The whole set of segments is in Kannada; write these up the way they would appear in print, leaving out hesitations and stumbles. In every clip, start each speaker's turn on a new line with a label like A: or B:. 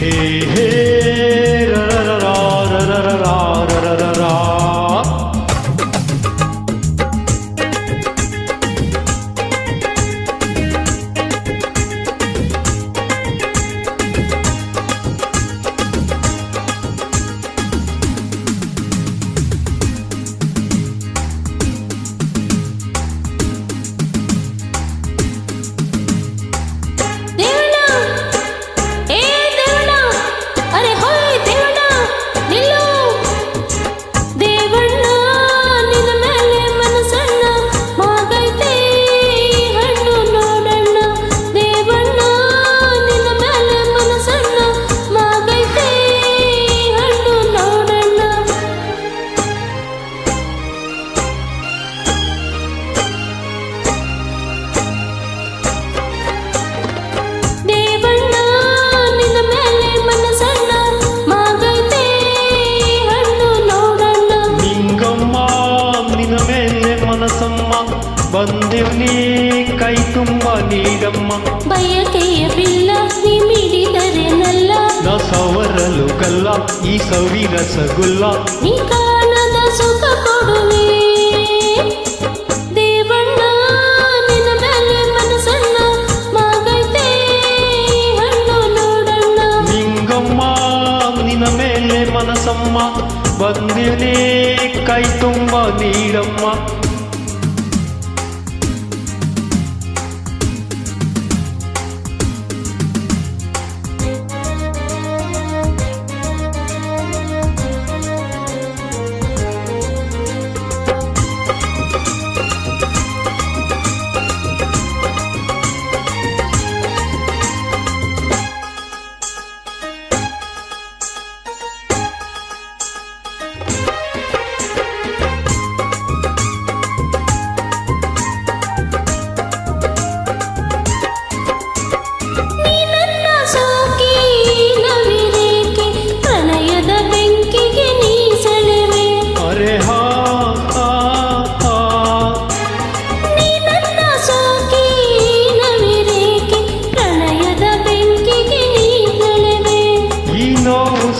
A: ಹೇ ಹೇ ಬಂದಿವ್ನಿ ಕೈ ತುಂಬ ನೀಡಮ್ಮ
B: ಬಯಕೆಯ ಬಿಲ್ಲ ನೀ ಮಿಡಿದರೆ ನಲ್ಲ
A: ನ ಸವರಲು ಗಲ್ಲ ಈ ಸವಿ ರಸಗುಲ್ಲ
B: ನೀ ಕಾಣದ ಸುಖ ಕೊಡುವೆ ದೇವಣ್ಣ ನಿನ್ನ ಮೇಲೆ ಮನಸ್ಸನ್ನ ಮಾಗೈತೆ ಹಣ್ಣು ನೋಡಣ್ಣ
A: ನಿಂಗಮ್ಮ ನಿನ್ನ ಮೇಲೆ ಮನಸ್ಸಮ್ಮ ಬಂದಿವ್ನಿ ಕೈ ತುಂಬ ನೀಡಮ್ಮ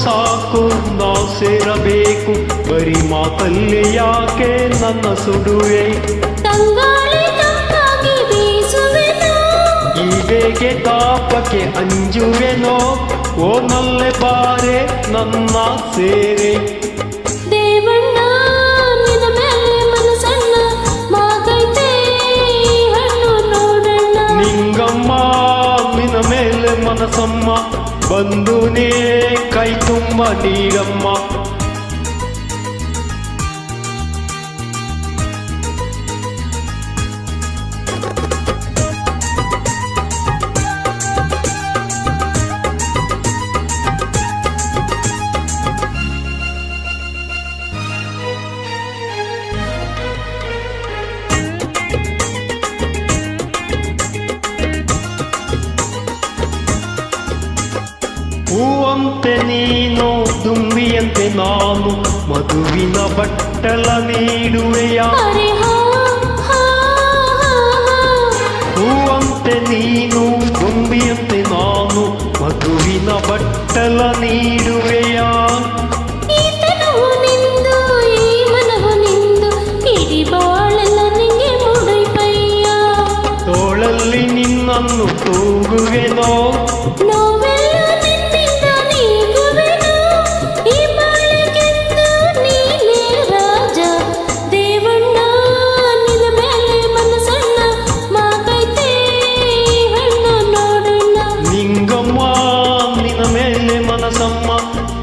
A: ಸಾಕು ನಾ ಸೇರಬೇಕು ಬರೀ ಮಾತಲ್ಲಿ ಯಾಕೆ ನನ್ನ ಸುಡುವೆ
B: ತಂಗಾಳಿ ತಂಗಾಗಿ ಬೀಸುವೆನೋ
A: ಈ ಬೇಗೆ ತಾಪಕ್ಕೆ ಅಂಜುವೆನೋ ಓ ನಲ್ಲೆ ಬಾರೆ ನನ್ನ ಸೇರೆ
B: ದೇವಣ್ಣ ನಿನ್ನ ಮೇಲೆ ಮನಸ್ಸನ್ನ ಮಾಗೈತೆ ಹಣ್ಣು ನೋಡಣ್ಣ
A: ನಿಂಗಮ್ಮ ನಿನ್ನ ಮೇಲೆ ಮನಸ್ಸಮ್ಮ ಬಂದು ನೀ ಕೈ ತುಂಬ ನೀಡಮ್ಮ ಹೂವಂತೆ ನೀನು ದುಂಬಿಯಂತೆ ನಾನು ಮಧುವಿನ ಬಟ್ಟಲ ನೀಡುವೆಯ ಹೂವಂತೆ ನೀನು ದುಂಬಿಯಂತೆ ನಾನು ಮಧುವಿನ ಬಟ್ಟಲ ನೀಡುವೆಯ ತೋಳಲ್ಲಿ ನಿನ್ನನ್ನು ತೂಗುವೆನೋ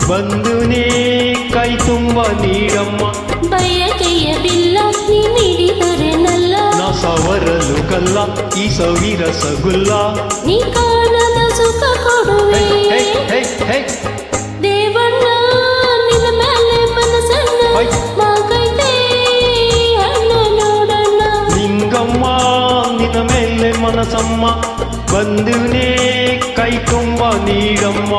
A: ಬಂದು ನೀ ಕೈ ತುಂಬ ನೀಡಮ್ಮ
B: ಬಯಕೆಯ ಬಿಲ್ಲ ನೀ ಮಿಡಿದರೆ ನಲ್ಲ
A: ನಾ ಸವರಲು ಗಲ್ಲ ಈ ಸವಿ ರಸಗುಲ್ಲ
B: ನೀ ಕಾಣದ ಸುಖ ಕೊಡುವೆ ದೇವಣ್ಣ ನಿನ್ನ ಮೇಲೆ ಮನಸ್ಸನ್ನ ಮಾಗೈತೆ ಹಣ್ಣು ನೋಡಣ್ಣ
A: ನಿಂಗಮ್ಮ ನಿನ್ನ ಮೇಲೆ ಮನಸ್ಸಮ್ಮ ಬಂದು ನೀ ಕೈ ತುಂಬ ನೀಡಮ್ಮ